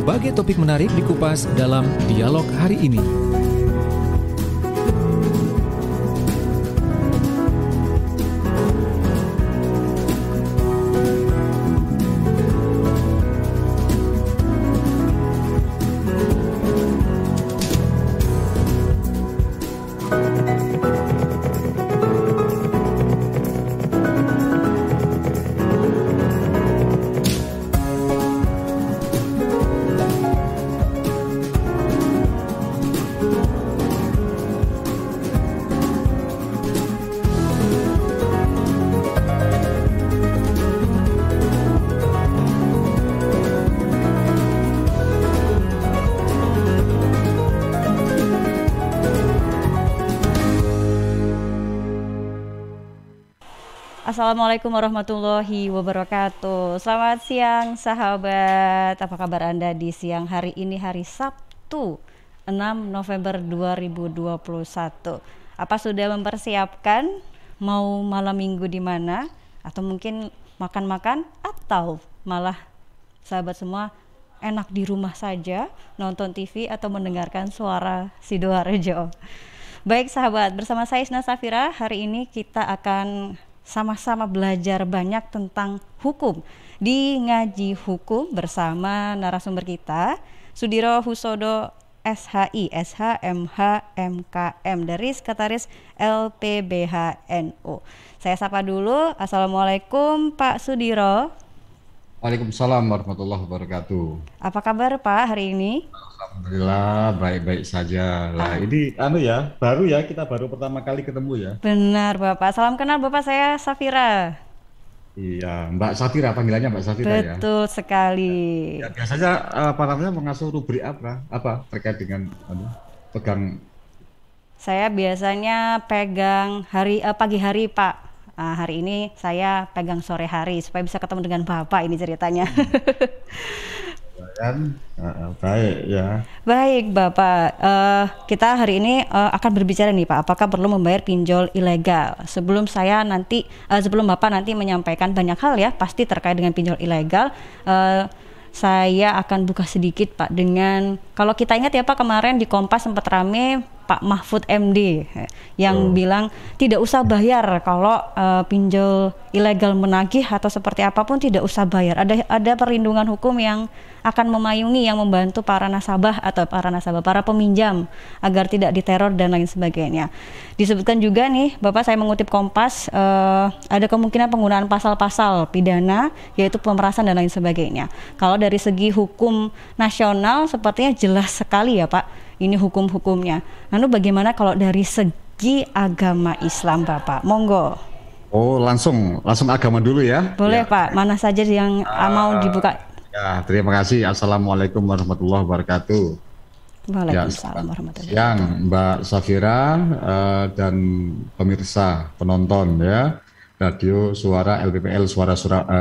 Berbagai topik menarik dikupas dalam dialog hari ini. Assalamualaikum warahmatullahi wabarakatuh. Selamat siang sahabat. Apa kabar Anda di siang hari ini, hari Sabtu 6 November 2021? Apa sudah mempersiapkan mau malam minggu di mana? Atau mungkin makan-makan? Atau malah sahabat semua enak di rumah saja nonton TV atau mendengarkan suara Sidoarjo? Baik sahabat, bersama saya Isna Safira. Hari ini kita akan sama-sama belajar banyak tentang hukum di Ngaji Hukum bersama narasumber kita Sudiro Husodo SHI SHMH MKM dari Sekretaris LPBHNU. Saya sapa dulu. Assalamualaikum Pak Sudiro. Waalaikumsalam warahmatullahi wabarakatuh. Apa kabar Pak hari ini? Alhamdulillah baik-baik saja. Lah ini baru ya, kita baru pertama kali ketemu ya. Benar Bapak. Salam kenal Bapak, saya Safira. Iya, Mbak Safira, panggilannya Mbak Safira ya. Betul sekali. Ya, biasanya mengasuh rubrik apa terkait dengan pegang. Saya biasanya pegang pagi hari Pak. Hari ini saya pegang sore hari supaya bisa ketemu dengan Bapak, ini ceritanya. Baik ya. Baik Bapak, kita hari ini akan berbicara nih Pak, apakah perlu membayar pinjol ilegal? Sebelum Bapak nanti menyampaikan banyak hal ya, pasti terkait dengan pinjol ilegal. Saya akan buka sedikit Pak dengan, kalau kita ingat ya Pak, kemarin di Kompas sempat rame Pak Mahfud MD yang bilang tidak usah bayar kalau pinjol ilegal menagih atau seperti apapun, tidak usah bayar. Ada perlindungan hukum yang akan memayungi, yang membantu para para peminjam agar tidak diteror dan lain sebagainya. Disebutkan juga nih Bapak, saya mengutip Kompas, ada kemungkinan penggunaan pasal-pasal pidana yaitu pemerasan dan lain sebagainya. Kalau dari segi hukum nasional sepertinya jelas sekali ya Pak, ini hukum-hukumnya. Lalu bagaimana kalau dari segi agama Islam Bapak? Monggo. Oh, langsung agama dulu ya. Boleh ya. Pak, mana saja yang mau dibuka. Ya, terima kasih. Assalamualaikum warahmatullahi wabarakatuh. Waalaikumsalam warahmatullahi wabarakatuh. Yang Mbak Safira dan pemirsa penonton ya Radio Suara LPPL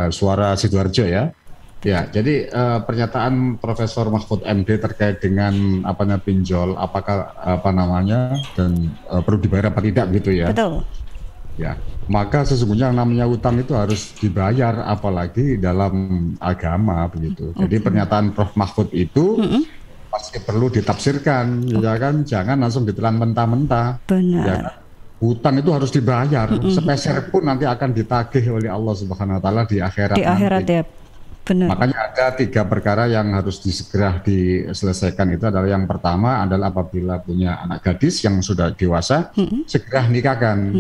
Suara Sidoarjo ya. Ya, jadi pernyataan Profesor Mahfud MD terkait dengan pinjol, apakah dan perlu dibayar apa tidak gitu ya. Betul. Ya, maka sesungguhnya yang namanya utang itu harus dibayar, apalagi dalam agama begitu. Jadi pernyataan Prof Mahfud itu pasti perlu ditafsirkan, ya kan? Jangan langsung ditelan mentah-mentah. Benar. Ya kan? Hutang itu harus dibayar, sepeser pun nanti akan ditagih oleh Allah Subhanahu Wa Taala di akhirat. Di akhirat ya. Benar. Makanya ada 3 perkara yang harus segera diselesaikan. Itu adalah, yang pertama adalah apabila punya anak gadis yang sudah dewasa, segera nikahkan.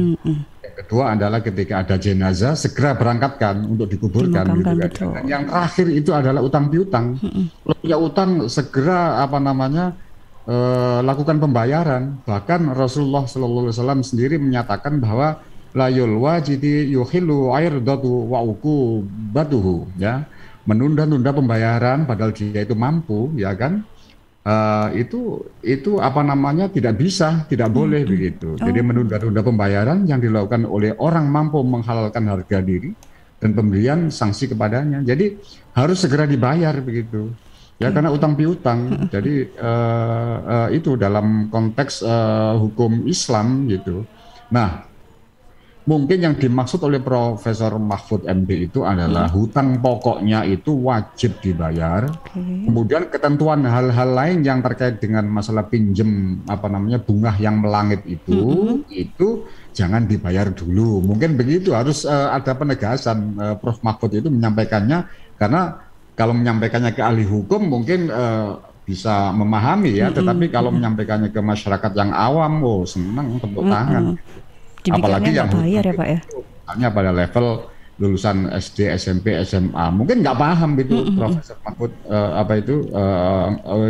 Yang kedua adalah ketika ada jenazah, segera berangkatkan untuk dikuburkan. Gitu kan. Dan yang terakhir itu adalah utang piutang. Kalau punya utang, segera lakukan pembayaran. Bahkan Rasulullah SAW sendiri menyatakan bahwa layul wajidi yuhilu airdatu wa uqubatuhu, ya. Menunda-nunda pembayaran padahal dia itu mampu, ya kan? Itu tidak bisa, tidak boleh begitu. Jadi menunda-nunda pembayaran yang dilakukan oleh orang mampu menghalalkan harga diri dan pemberian sanksi kepadanya. Jadi harus segera dibayar begitu. Ya, karena utang piutang. Jadi itu dalam konteks hukum Islam gitu. Nah, mungkin yang dimaksud oleh Profesor Mahfud MD itu adalah hutang pokoknya itu wajib dibayar. Kemudian ketentuan hal-hal lain yang terkait dengan masalah pinjem bunga yang melangit itu jangan dibayar dulu. Mungkin begitu, harus ada penegasan. Prof Mahfud itu menyampaikannya, karena kalau menyampaikannya ke ahli hukum mungkin bisa memahami ya, tetapi kalau menyampaikannya ke masyarakat yang awam, senang, tepuk tangan. Apalagi yang bayar ya Pak ya, hanya pada level lulusan SD, SMP, SMA, mungkin nggak paham gitu. Profesor Mahfud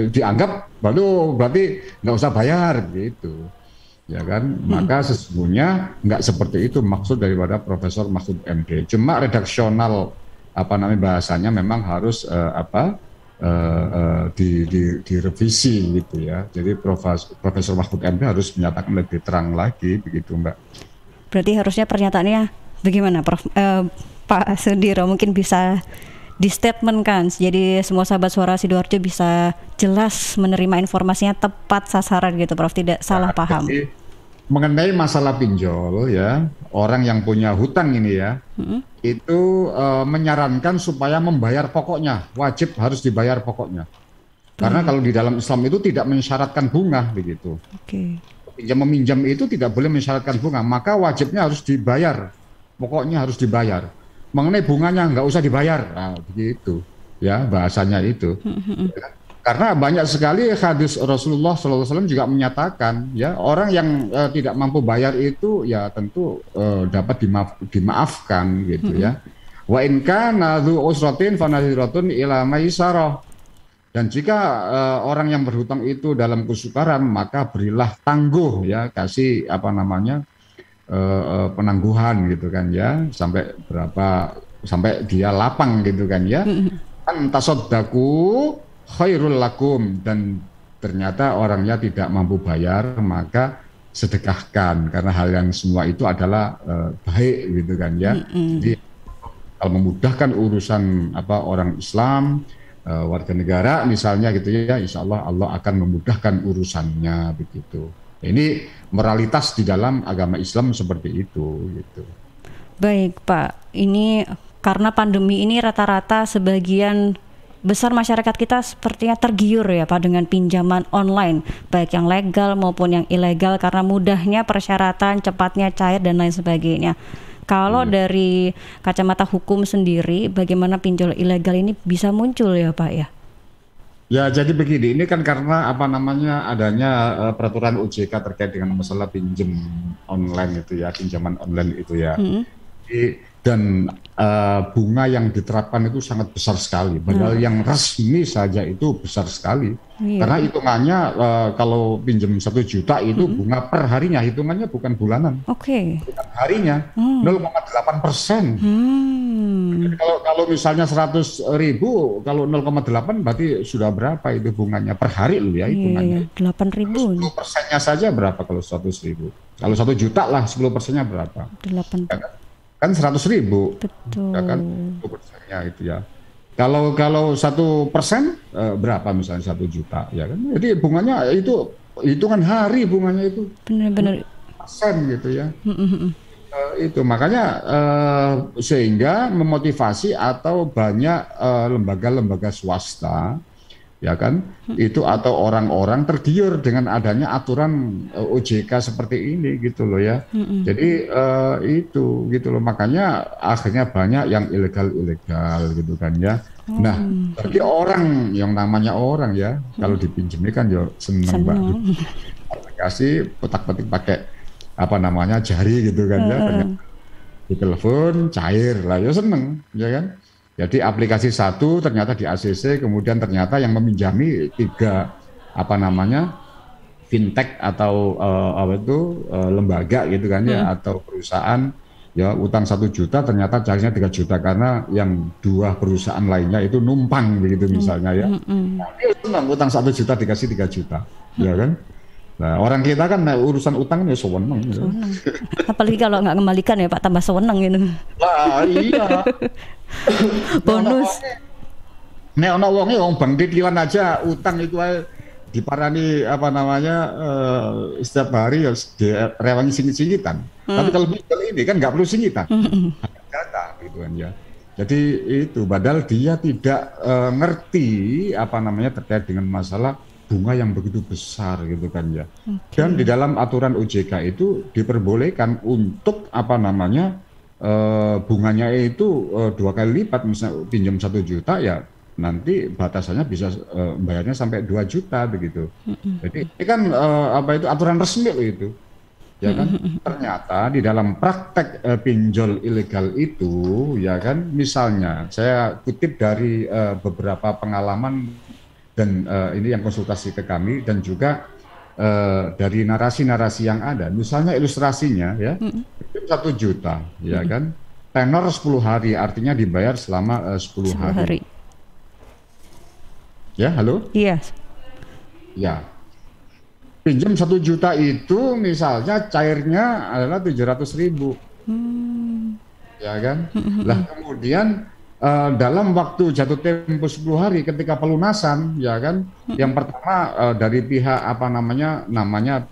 dianggap baru berarti nggak usah bayar gitu, ya kan? Maka sesungguhnya nggak seperti itu maksud daripada Profesor Mahfud MD. Cuma redaksional bahasanya memang harus direvisi gitu ya. Jadi Profesor Mahfud MD harus menyatakan lebih terang lagi begitu, Mbak. Berarti harusnya pernyataannya bagaimana, Prof? Pak Sudiro mungkin bisa di statement kan, jadi semua sahabat Suara Sidoarjo bisa jelas menerima informasinya tepat sasaran gitu, Prof, tidak salah paham. Jadi, mengenai masalah pinjol ya, orang yang punya hutang ini ya, itu menyarankan supaya membayar pokoknya, wajib harus dibayar pokoknya. Karena kalau di dalam Islam itu tidak mensyaratkan bunga begitu. Pinjam meminjam itu tidak boleh mensyaratkan bunga, maka wajibnya harus dibayar, pokoknya harus dibayar. Mengenai bunganya nggak usah dibayar, nah, begitu ya bahasanya itu. Karena banyak sekali hadis Rasulullah SAW juga menyatakan ya, orang yang tidak mampu bayar itu ya tentu dapat dimaafkan gitu ya. Wa in kana dzu usratin fanadhiratun ila maisarah. Dan jika orang yang berhutang itu dalam kesukaran, maka berilah tangguh ya, kasih penangguhan gitu kan ya, sampai dia lapang gitu kan ya. Antasaddaku khairul lakum, dan ternyata orangnya tidak mampu bayar, maka sedekahkan, karena hal yang semua itu adalah baik gitu kan ya. Jadi kalau memudahkan urusan orang Islam, warga negara misalnya gitu ya, insya Allah Allah akan memudahkan urusannya begitu. Ini moralitas di dalam agama Islam seperti itu gitu. Baik Pak, ini karena pandemi ini rata-rata sebagian besar masyarakat kita sepertinya tergiur ya Pak dengan pinjaman online, baik yang legal maupun yang ilegal, karena mudahnya persyaratan, cepatnya cair dan lain sebagainya. Kalau dari kacamata hukum sendiri, bagaimana pinjol ilegal ini bisa muncul ya Pak ya? Ya jadi begini, ini kan karena adanya peraturan OJK terkait dengan masalah pinjam online itu ya, pinjaman online itu ya. Dan bunga yang diterapkan itu sangat besar sekali, padahal yang resmi saja itu besar sekali. Karena hitungannya kalau pinjam 1 juta itu bunga per harinya, hitungannya bukan bulanan, bukan harinya, 0,8%. Jadi kalau misalnya 100.000, kalau 0,8 berarti sudah berapa itu bunganya per hari loh ya, hitungannya 8.000. 10%-nya saja berapa kalau 100.000? Kalau 1 juta lah 10%-nya berapa? 8. Kan 100.000, betul. Ya kan 10%-nya itu ya. Kalau 1% berapa misalnya 1 juta, ya kan? Jadi bunganya itu hitungan hari, bunganya itu benar-benar persen gitu ya. Itu makanya sehingga memotivasi atau banyak lembaga-lembaga swasta, ya kan, itu atau orang-orang tergiur dengan adanya aturan OJK seperti ini gitu loh ya. Jadi itu gitu loh, makanya akhirnya banyak yang ilegal gitu kan ya. Nah, bagi orang yang namanya orang ya, kalau dipinjemin kan ya seneng banget. Kasih petak-petik pakai jari gitu kan ya. Di telepon cair lah ya, seneng ya kan. Jadi aplikasi 1 ternyata di ACC, kemudian ternyata yang meminjami 3 fintech atau lembaga gitu kan ya, atau perusahaan ya, utang 1 juta ternyata charge-nya 3 juta karena yang 2 perusahaan lainnya itu numpang begitu misalnya ya. Nah, utang 1 juta dikasih 3 juta, ya kan. Nah, orang kita kan urusan utang ya sewenang. Apalagi kalau nggak kembalikan ya Pak, tambah sewenang gitu. Lah iya. Bonus. Nek ana wonge wong Bang Titiwan aja utang itu diparani apa namanya setiap hari harus direwangi singit-singitan. Tapi kalau pinjol ini kan nggak perlu singitan, data gitu kan ya. Jadi itu padahal dia tidak ngerti apa namanya terkait dengan masalah bunga yang begitu besar gitu kan ya. Dan di dalam aturan OJK itu diperbolehkan untuk apa namanya bunganya itu 2 kali lipat, misalnya pinjam 1 juta ya nanti batasannya bisa bayarnya sampai 2 juta begitu. Jadi ini kan apa itu aturan resmi loh itu. Ya kan, ternyata di dalam praktek pinjol ilegal itu, ya kan, misalnya saya kutip dari beberapa pengalaman dan ini yang konsultasi ke kami dan juga dari narasi-narasi yang ada, misalnya ilustrasinya ya, 1 juta, ya kan, tenor 10 hari, artinya dibayar selama 10 hari. Ya, halo? Iya. Ya. Pinjam 1 juta itu misalnya cairnya adalah 700.000, ya kan? Lah kemudian dalam waktu jatuh tempo 10 hari ketika pelunasan, ya kan? Yang pertama dari pihak apa namanya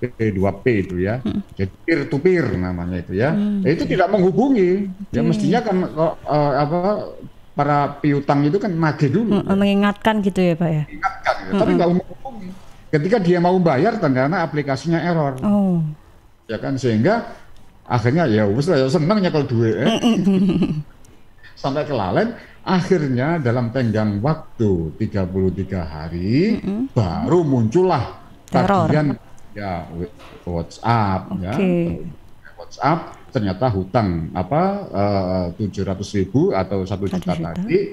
P2P itu ya, jadi peer to peer namanya itu ya, itu tidak menghubungi, ya mestinya kan para piutang itu kan nagih dulu, mengingatkan gitu ya Pak ya? Mengingatkan, ya. Tapi nggak menghubungi. Ketika dia mau bayar, ternyata aplikasinya error, ya kan, sehingga akhirnya ya wes lah, seneng nyekel duit, sampai kelalen. Akhirnya dalam tenggang waktu 33 hari baru muncullah tagihan ya WhatsApp, ya WhatsApp. Ternyata hutang 700.000 atau 1 juta tadi,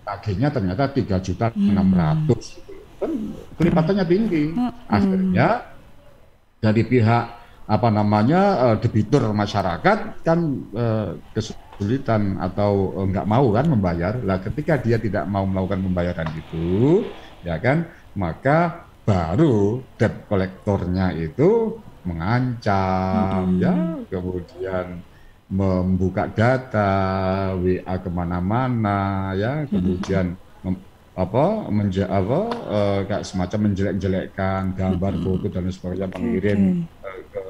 tagihnya ternyata 3.600.000. Kan kelipatannya tinggi. Akhirnya dari pihak apa namanya debitur masyarakat kan kesulitan atau nggak mau kan membayar. Lah ketika dia tidak mau melakukan pembayaran itu, ya kan, maka baru debt kolektornya itu mengancam, ya, kemudian membuka data WA kemana-mana, ya, kemudian kayak semacam menjelek-jelekkan gambar, foto dan sebagainya, mengirim ke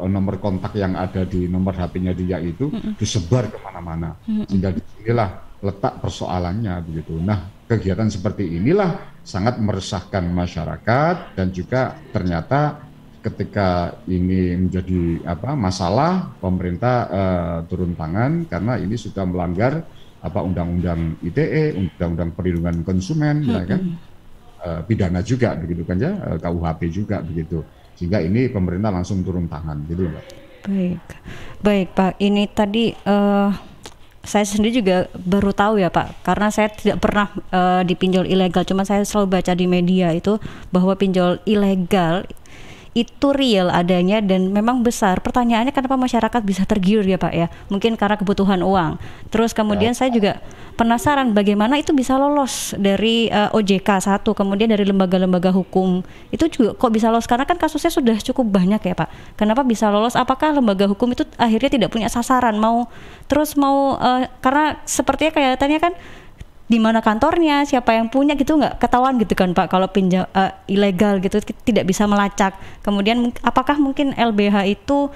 nomor kontak yang ada di nomor HP-nya dia itu disebar kemana-mana, sehingga disinilah letak persoalannya begitu. Nah, kegiatan seperti inilah sangat meresahkan masyarakat dan juga ternyata ketika ini menjadi masalah, pemerintah turun tangan karena ini sudah melanggar undang-undang ITE, undang-undang perlindungan konsumen, ya kan, pidana juga begitu kan ya, KUHP juga begitu, sehingga ini pemerintah langsung turun tangan gitu Mbak. Baik Pak, ini tadi saya sendiri juga baru tahu ya Pak, karena saya tidak pernah dipinjol ilegal, cuma saya selalu baca di media itu bahwa pinjol ilegal itu real adanya dan memang besar. Pertanyaannya kenapa masyarakat bisa tergiur ya Pak ya? Mungkin karena kebutuhan uang. Terus kemudian saya juga penasaran bagaimana itu bisa lolos dari OJK satu, kemudian dari lembaga-lembaga hukum. Itu juga kok bisa lolos? Karena kan kasusnya sudah cukup banyak ya Pak. Kenapa bisa lolos? Apakah lembaga hukum itu akhirnya tidak punya sasaran? Karena sepertinya kelihatannya kan di mana kantornya, siapa yang punya gitu nggak ketahuan gitu kan Pak, kalau pinjam ilegal gitu tidak bisa melacak. Kemudian apakah mungkin LBH itu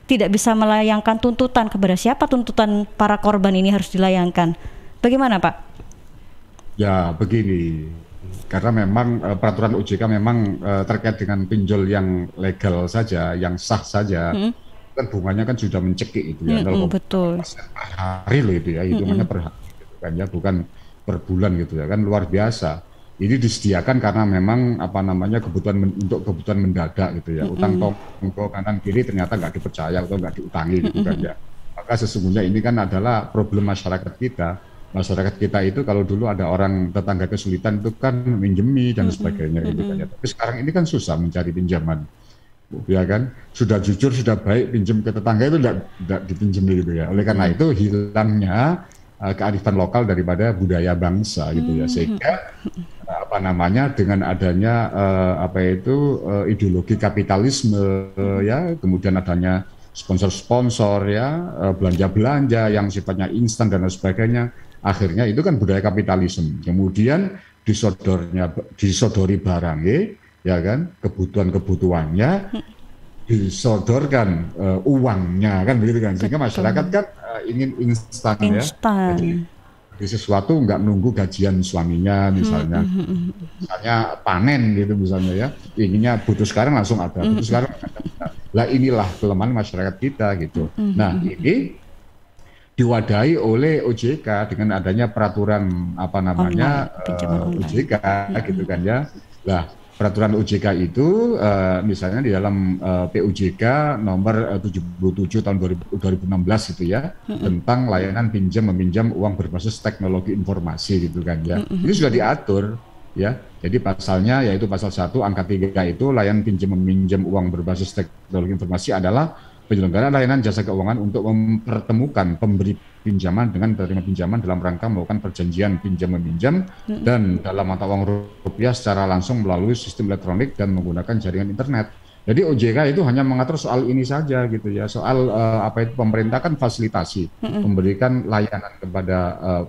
tidak bisa melayangkan tuntutan, kepada siapa tuntutan para korban ini harus dilayangkan? Bagaimana Pak? Ya begini, karena memang peraturan OJK memang terkait dengan pinjol yang legal saja, yang sah saja, kan bunganya kan sudah mencekik itu ya, betul. Per hari loh itu ya, hitungannya per hari gitu kan ya, bukan per bulan gitu ya, kan luar biasa. Ini disediakan karena memang untuk kebutuhan mendadak gitu ya, utang tonggo kanan kiri ternyata nggak dipercaya atau nggak diutangi gitu kan ya. Maka sesungguhnya ini kan adalah problem masyarakat kita. Masyarakat kita itu kalau dulu ada orang tetangga kesulitan itu kan minjemi dan sebagainya gitu kan ya. Tapi sekarang ini kan susah mencari pinjaman, ya kan. Sudah jujur, sudah baik, pinjam ke tetangga itu tidak dipinjemi gitu ya. Oleh karena itu hilangnya kearifan lokal daripada budaya bangsa gitu ya, sehingga dengan adanya ideologi kapitalisme ya, kemudian adanya sponsor-sponsor ya, belanja-belanja yang sifatnya instan dan sebagainya, akhirnya itu kan budaya kapitalisme, kemudian disodori barang ya kan, kebutuhan-kebutuhannya disodorkan uangnya kan begitu kan, sehingga masyarakat kan ingin instan ya. Jadi di sesuatu nggak nunggu gajian suaminya misalnya, misalnya panen gitu misalnya ya, inginnya butuh sekarang langsung ada, butuh sekarang ada. Lah inilah kelemahan masyarakat kita gitu. Nah ini diwadahi oleh OJK dengan adanya peraturan apa namanya OJK gitu kan ya. Lah peraturan OJK itu misalnya di dalam PUJK nomor 77 tahun 2016 itu ya, tentang layanan pinjam meminjam uang berbasis teknologi informasi gitu kan ya. Ini sudah diatur ya. Jadi pasalnya yaitu pasal 1 angka 3 itu layanan pinjam meminjam uang berbasis teknologi informasi adalah penyelenggara layanan jasa keuangan untuk mempertemukan pemberi pinjaman dengan penerima pinjaman dalam rangka melakukan perjanjian pinjam meminjam dan dalam mata uang rupiah secara langsung melalui sistem elektronik dan menggunakan jaringan internet. Jadi OJK itu hanya mengatur soal ini saja gitu ya, soal apa itu pemerintah kan fasilitasi, memberikan layanan kepada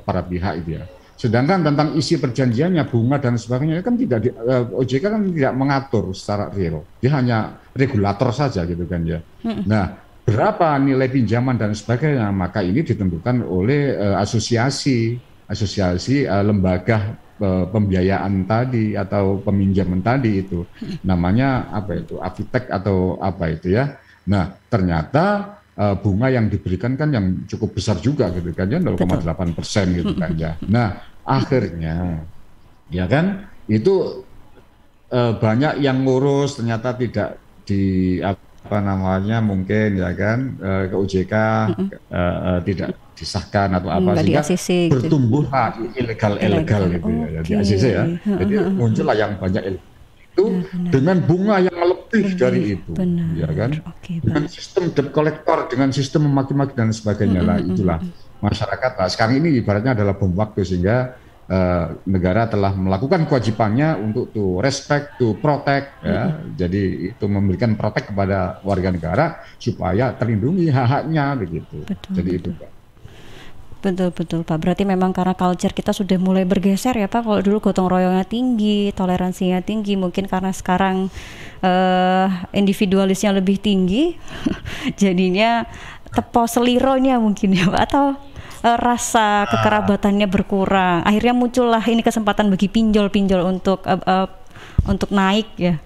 para pihak itu ya. Sedangkan tentang isi perjanjiannya, bunga dan sebagainya kan tidak OJK kan tidak mengatur secara real. Dia hanya regulator saja gitu kan ya. Nah, berapa nilai pinjaman dan sebagainya, maka ini ditentukan oleh asosiasi lembaga pembiayaan tadi atau peminjaman tadi itu. Namanya apa itu? Afitek atau apa itu ya. Nah, ternyata bunga yang diberikan kan yang cukup besar juga gitu kan ya, 0,8% gitu kan ya. Nah, akhirnya ya kan itu banyak yang ngurus ternyata tidak di apa namanya mungkin ya kan ke OJK tidak disahkan atau apa sehingga bertumbuh ilegal gitu ya di ACC ya. Jadi muncullah yang banyak itu dengan bunga yang lebih dari itu, ya kan, dengan sistem debt collector, dengan sistem memaki-maki dan sebagainya lah, itulah masyarakat lah. Sekarang ini ibaratnya adalah bom waktu sehingga negara telah melakukan kewajibannya untuk to respect, to protect, ya. Jadi itu memberikan protect kepada warga negara supaya terlindungi hak-haknya begitu. Jadi itu Pak. Betul Pak, berarti memang karena culture kita sudah mulai bergeser ya Pak. Kalau dulu gotong royongnya tinggi, toleransinya tinggi, mungkin karena sekarang individualisnya lebih tinggi jadinya tepo selironya mungkin ya Pak, atau rasa kekerabatannya berkurang. Akhirnya muncullah ini kesempatan bagi pinjol-pinjol untuk naik ya,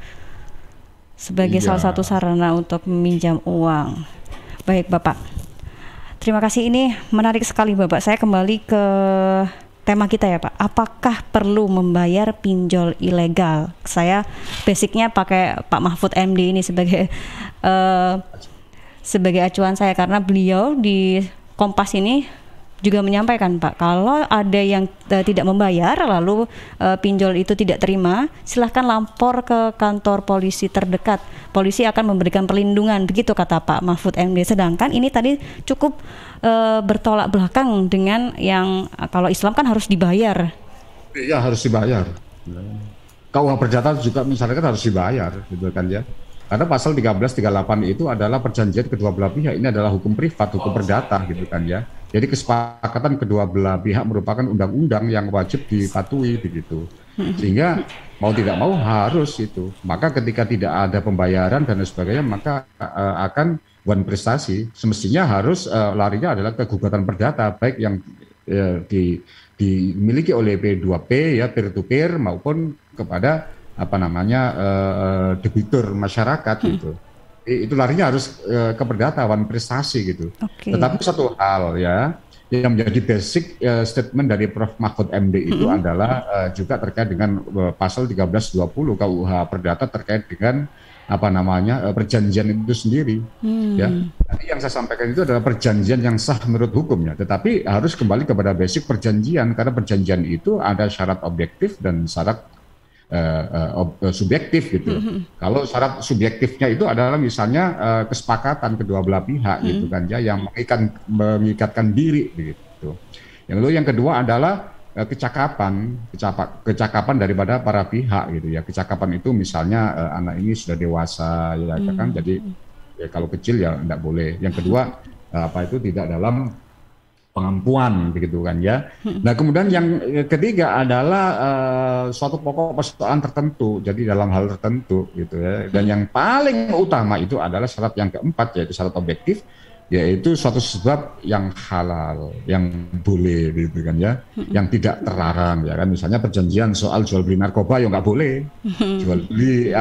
sebagai salah satu sarana untuk meminjam uang. Baik Bapak, terima kasih, ini menarik sekali Bapak. Saya kembali ke tema kita ya Pak. Apakah perlu membayar pinjol ilegal? Saya basicnya pakai Pak Mahfud MD ini sebagai acuan saya, karena beliau di Kompas ini juga menyampaikan Pak, kalau ada yang tidak membayar lalu pinjol itu tidak terima, silahkan lapor ke kantor polisi terdekat. Polisi akan memberikan perlindungan, begitu kata Pak Mahfud MD. Sedangkan ini tadi cukup bertolak belakang dengan yang kalau Islam kan harus dibayar. Iya, harus dibayar. KUH Perdata juga misalkan harus dibayar, gitu kan ya. Karena pasal 1338 itu adalah perjanjian kedua belah pihak. Ini adalah hukum privat, hukum perdata gitu kan ya. Jadi kesepakatan kedua belah pihak merupakan undang-undang yang wajib dipatuhi begitu. Sehingga mau tidak mau harus itu. Maka ketika tidak ada pembayaran dan sebagainya, maka akan one prestasi. Semestinya harus larinya adalah ke gugatan perdata, baik yang dimiliki oleh P2P ya, peer to peer, maupun kepada apa namanya debitur masyarakat gitu. Itu larinya harus ke perdata, one prestasi gitu. Tetapi satu hal ya yang menjadi basic statement dari Prof. Mahfud MD itu adalah juga terkait dengan pasal 1320 KUH Perdata terkait dengan apa namanya perjanjian itu sendiri. Ya, tadi yang saya sampaikan itu adalah perjanjian yang sah menurut hukumnya, tetapi harus kembali kepada basic perjanjian, karena perjanjian itu ada syarat objektif dan syarat subjektif gitu. Kalau syarat subjektifnya itu adalah misalnya kesepakatan kedua belah pihak gitu kan ya, yang mengikatkan diri gitu. Yang kedua adalah kecakapan daripada para pihak gitu ya. Kecakapan itu misalnya anak ini sudah dewasa ya kan, jadi ya kalau kecil ya enggak boleh. Yang kedua apa itu tidak dalam pengampuan begitu kan ya. Nah kemudian yang ketiga adalah suatu pokok persoalan tertentu, jadi dalam hal tertentu gitu ya. Dan yang paling utama itu adalah syarat yang keempat, yaitu syarat objektif, yaitu suatu sebab yang halal, yang boleh gitu kan ya, yang tidak terlarang ya kan. Misalnya perjanjian soal jual beli narkoba ya nggak boleh, jual beli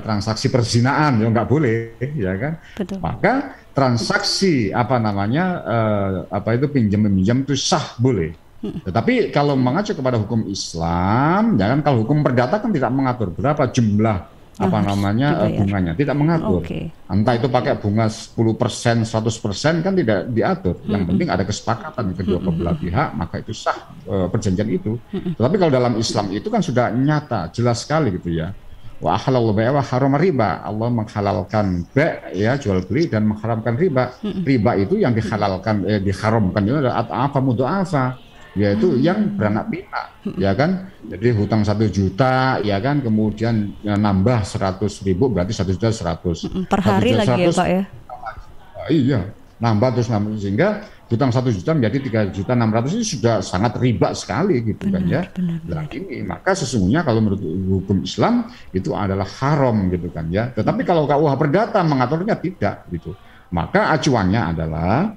transaksi perzinaan ya nggak boleh ya kan. Betul. Maka transaksi pinjam meminjam itu sah boleh. Tetapi kalau mengacu kepada hukum Islam, ya kan, kalau hukum perdata kan tidak mengatur berapa jumlah bunganya, tidak mengatur. Entah itu pakai bunga 10%, 100% kan tidak diatur. Yang penting ada kesepakatan kedua belah pihak, maka itu sah perjanjian itu. Tetapi kalau dalam Islam itu kan sudah nyata, jelas sekali gitu ya. Wa halallahu bai'a wa harama riba. Allah menghalalkan ya jual beli dan mengharamkan riba. Riba itu yang diharamkan itu adalah at'afa mudha'afa, yaitu yang beranak pinak ya kan. Jadi hutang 1 juta ya kan, kemudian nambah 100.000 berarti 1.100.000 per hari lagi ya Pak ya. Iya, nambah sehingga hutang 1 juta menjadi 3.600.000 ini sudah sangat riba sekali gitu kan ya. Nah ini maka sesungguhnya kalau menurut hukum Islam itu adalah haram gitu kan ya. Tetapi kalau KUH Perdata mengaturnya tidak gitu. Maka acuannya adalah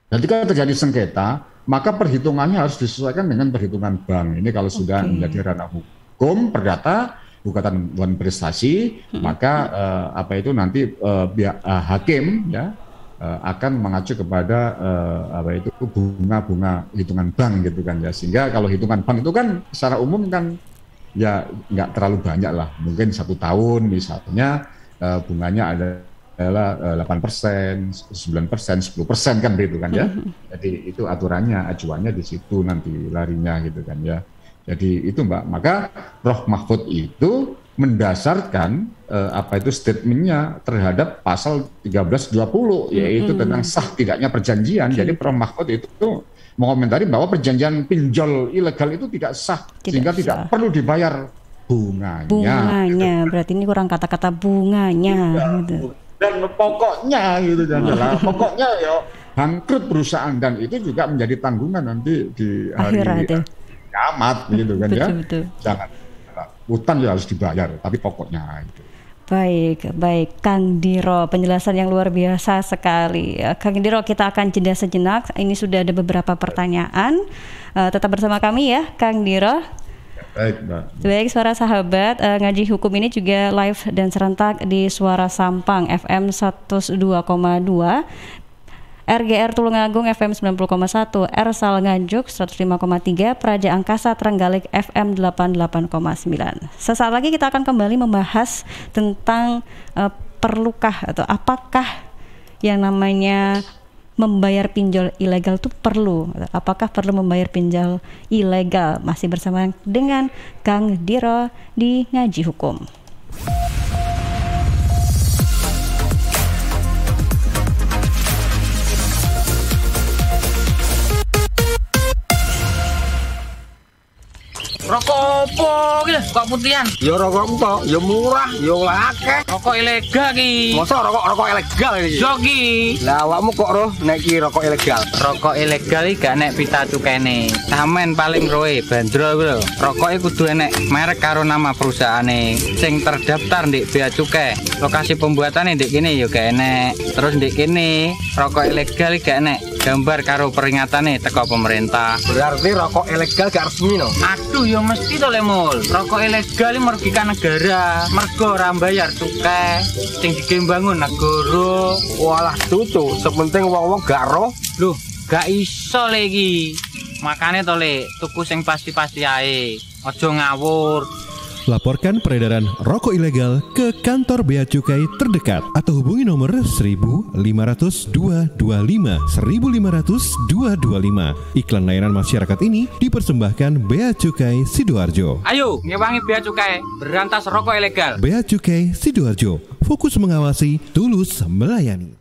ketika terjadi sengketa, maka perhitungannya harus disesuaikan dengan perhitungan bank. Ini kalau sudah menjadi ranah hukum perdata, gugatan prestasi, maka nanti hakim ya akan mengacu kepada bunga-bunga hitungan bank gitu kan ya. Sehingga kalau hitungan bank itu kan secara umum kan ya nggak terlalu banyak lah, mungkin 1 tahun misalnya bunganya adalah 8%, 9%, 10% kan gitu kan ya. Jadi itu aturannya, acuannya di situ nanti larinya gitu kan ya. Jadi itu Mbak, maka Roh Mahfud itu mendasarkan statementnya terhadap pasal 1320 yaitu tentang sah tidaknya perjanjian. Jadi Roh Mahfud itu mengomentari bahwa perjanjian pinjol ilegal itu tidak sah, sehingga tidak perlu dibayar bunganya. Berarti ini kurang kata-kata bunganya gitu. Dan pokoknya gitu kan, pokoknya ya bangkrut perusahaan, dan itu juga menjadi tanggungan nanti di hari kiamat gitu kan ya. Betul. Jangan utang ya harus dibayar, tapi pokoknya itu. Baik Kang Diro, penjelasan yang luar biasa sekali. Kang Diro, kita akan jeda sejenak. Ini sudah ada beberapa pertanyaan. Tetap bersama kami ya Kang Diro. Baik Mbak. Baik, Suara Sahabat, ngaji hukum ini juga live dan serentak di Suara Sampang FM 102,2, RGR Tulungagung FM 90,1, Ersal Nganjuk 105,3, Praja Angkasa Trenggalek FM 88,9. Sesaat lagi kita akan kembali membahas tentang perlukah atau apakah yang namanya membayar pinjol ilegal itu perlu. Apakah perlu membayar pinjol ilegal? Masih bersama dengan Kang Diro di Ngaji Hukum. Rokok opo ki? Kok putihan? Ya rokok empok, ya murah, ya akeh. Rokok ilegal ki. Masa rokok ilegal iki? Yo ki. Lah awakmu kok roh nek iki rokok ilegal? Rokok ilegal iki gak nek pita cukene. Samen paling roe bandrol kuwi lho. Rokoke kudu enek merek karo nama perusahaane sing terdaftar ndek bea cukai. Lokasi pembuatane ndek kene ya gak enek. Terus ndek kene rokok ilegal gak enek gambar karo peringatane teko pemerintah. Berarti rokok ilegal gak resmi no? Aduh ya mesti to Lemul. Rokok ilegal merugikan negara. Mergo ora mbayar cukai sing digembangun negara. Walah tutu, sepenting wong-wong gak roh. Loh, gak iso le iki. Makane to le, tuku sing pasti-pasti ae. Aja ngawur. Laporkan peredaran rokok ilegal ke kantor Bea Cukai terdekat atau hubungi nomor 1.500 225 1.500 225. Iklan layanan masyarakat ini dipersembahkan Bea Cukai Sidoarjo. Ayo, ngewangi Bea Cukai, berantas rokok ilegal. Bea Cukai Sidoarjo, fokus mengawasi, tulus melayani.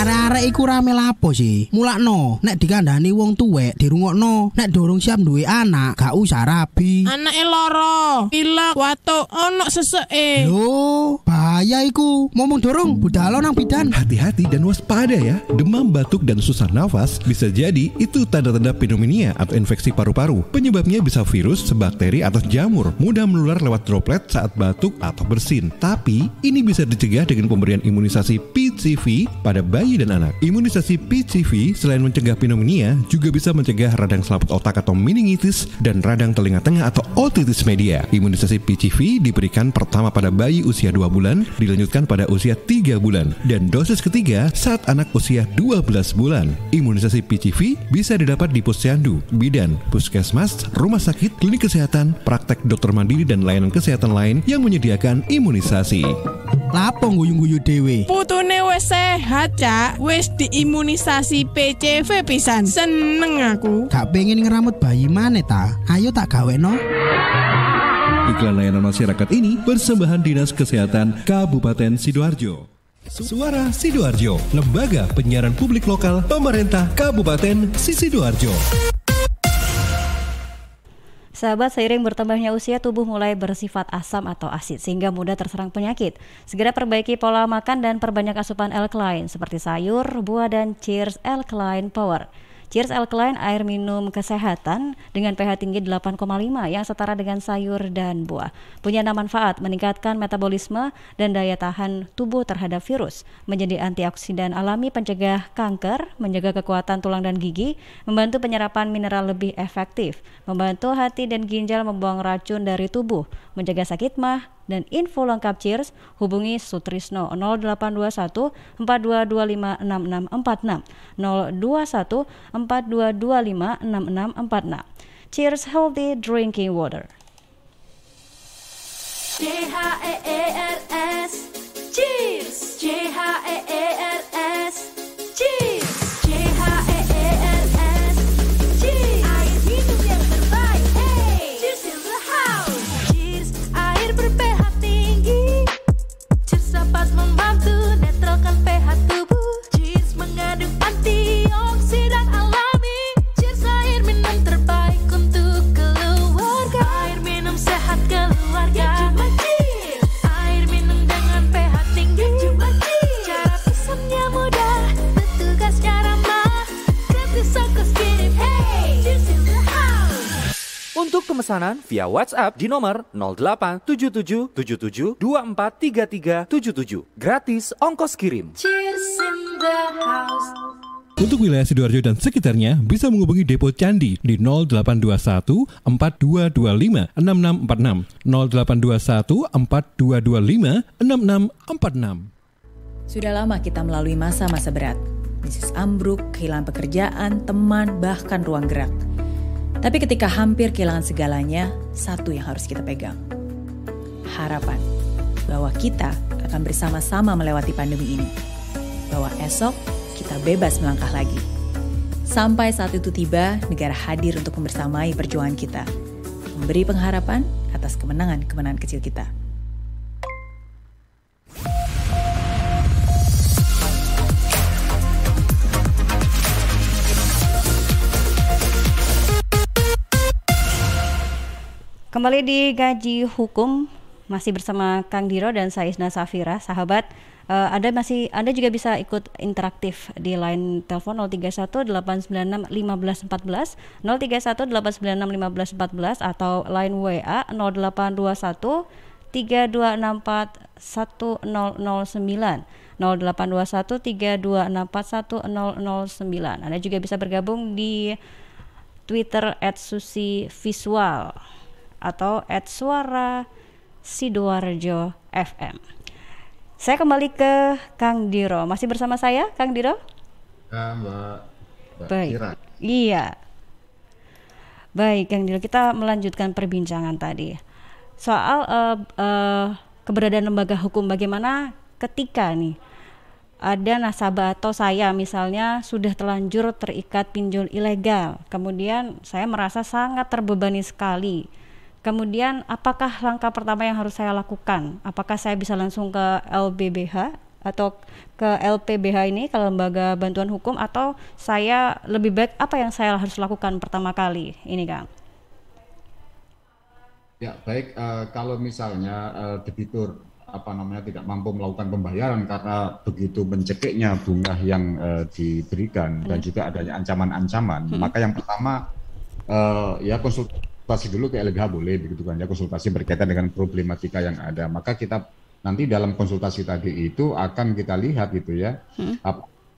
Arek-arek iku rame lapo sih? Mulakno, nek dikandani wong tuwek dirungokno, nek durung siap duwe anak, gak usah rabi. Anake loro, pilek, watuk, ono seseke. Loh, bahaya iku. Ngomong dorong, budal nang bidan. Hati-hati dan waspada ya. Demam, batuk, dan susah nafas bisa jadi itu tanda-tanda pneumonia atau infeksi paru-paru. Penyebabnya bisa virus, bakteri, atau jamur. Mudah menular lewat droplet saat batuk atau bersin. Tapi, ini bisa dicegah dengan pemberian imunisasi PCV pada bayi dan anak. Imunisasi PCV selain mencegah pneumonia, juga bisa mencegah radang selaput otak atau meningitis dan radang telinga tengah atau otitis media. Imunisasi PCV diberikan pertama pada bayi usia 2 bulan, dilanjutkan pada usia 3 bulan, dan dosis ketiga saat anak usia 12 bulan. Imunisasi PCV bisa didapat di posyandu, bidan, puskesmas, rumah sakit, klinik kesehatan, praktek dokter mandiri, dan layanan kesehatan lain yang menyediakan imunisasi. Lapo guyu-guyu dewe. Putune wis sehat, Cak. Wis diimunisasi PCV pisan. Seneng aku. Gak pengen ngeramut bayi maneh ta? Ayo tak gaweno. Iklan layanan masyarakat ini persembahan Dinas Kesehatan Kabupaten Sidoarjo. Suara Sidoarjo, lembaga penyiaran publik lokal pemerintah Kabupaten Sidoarjo. Sahabat, seiring bertambahnya usia, tubuh mulai bersifat asam atau asid sehingga mudah terserang penyakit. Segera perbaiki pola makan dan perbanyak asupan alkaline seperti sayur, buah, dan Cheers Alkaline Power. Cheers Alkaline air minum kesehatan dengan pH tinggi 8,5 yang setara dengan sayur dan buah. Punya 6 manfaat: meningkatkan metabolisme dan daya tahan tubuh terhadap virus, menjadi antioksidan alami pencegah kanker, menjaga kekuatan tulang dan gigi, membantu penyerapan mineral lebih efektif, membantu hati dan ginjal membuang racun dari tubuh, menjaga sakit mah. Dan info lengkap Cheers hubungi Sutrisno 0821 4225 6646 021 4225 6646. Cheers Healthy Drinking Water. CHEERS Cheers, CHEERS Cheers, CHEERS Cheers, air minum yang terbaik. Hey, cheers in the house. Cheers, air ber-pH tinggi. Cheers dapat membantu netralkan pH tubuh. Cheers mengandung antioksidan alami. Cheers, air minum terbaik untuk keluarga. Air minum sehat keluarga. Air minum dengan pH tinggi. Cara pesannya mudah, petugasnya ramah. Gratis ongkos kirim. Hey, cheers in the house. Untuk pemesanan via WhatsApp di nomor 087777243377. Gratis ongkos kirim. Cheers in the house. Untuk wilayah Sidoarjo dan sekitarnya bisa menghubungi Depo Candi di 0821 4225 6646 0821 4225 6646. Sudah lama kita melalui masa-masa berat. Bisnis ambruk, kehilangan pekerjaan, teman, bahkan ruang gerak. Tapi ketika hampir kehilangan segalanya, satu yang harus kita pegang. Harapan bahwa kita akan bersama-sama melewati pandemi ini. Bahwa esok kita bebas melangkah lagi. Sampai saat itu tiba, negara hadir untuk membersamai perjuangan kita. Memberi pengharapan atas kemenangan-kemenangan kecil kita. Kembali di Gaji Hukum, masih bersama Kang Diro dan saya Isna Safira. Sahabat, Anda juga bisa ikut interaktif di line telepon 031 896 1514 031 896 1514 atau line WA 0821 3264 1009 0821 3264 1009. Anda juga bisa bergabung di Twitter @susivisual atau @suara Sidoarjo FM. Saya kembali ke Kang Diro. Masih bersama saya, Kang Diro? Ya, Mbak Baik. Kira. Iya. Baik, Kang Diro, kita melanjutkan perbincangan tadi soal keberadaan lembaga hukum. Bagaimana ketika nih ada nasabah atau saya misalnya sudah terlanjur terikat pinjol ilegal, kemudian saya merasa sangat terbebani sekali. Kemudian apakah langkah pertama yang harus saya lakukan? Apakah saya bisa langsung ke LBBH atau ke LPBH ini, ke Lembaga Bantuan Hukum, atau saya lebih baik apa yang saya harus lakukan pertama kali ini, Kang? Ya, baik, kalau misalnya debitur tidak mampu melakukan pembayaran karena begitu mencekiknya bunga yang diberikan dan juga adanya ancaman-ancaman, maka yang pertama ya konsultasi dulu ke LBH boleh begitu kan ya, konsultasi berkaitan dengan problematika yang ada. Maka kita nanti dalam konsultasi tadi itu akan kita lihat gitu ya,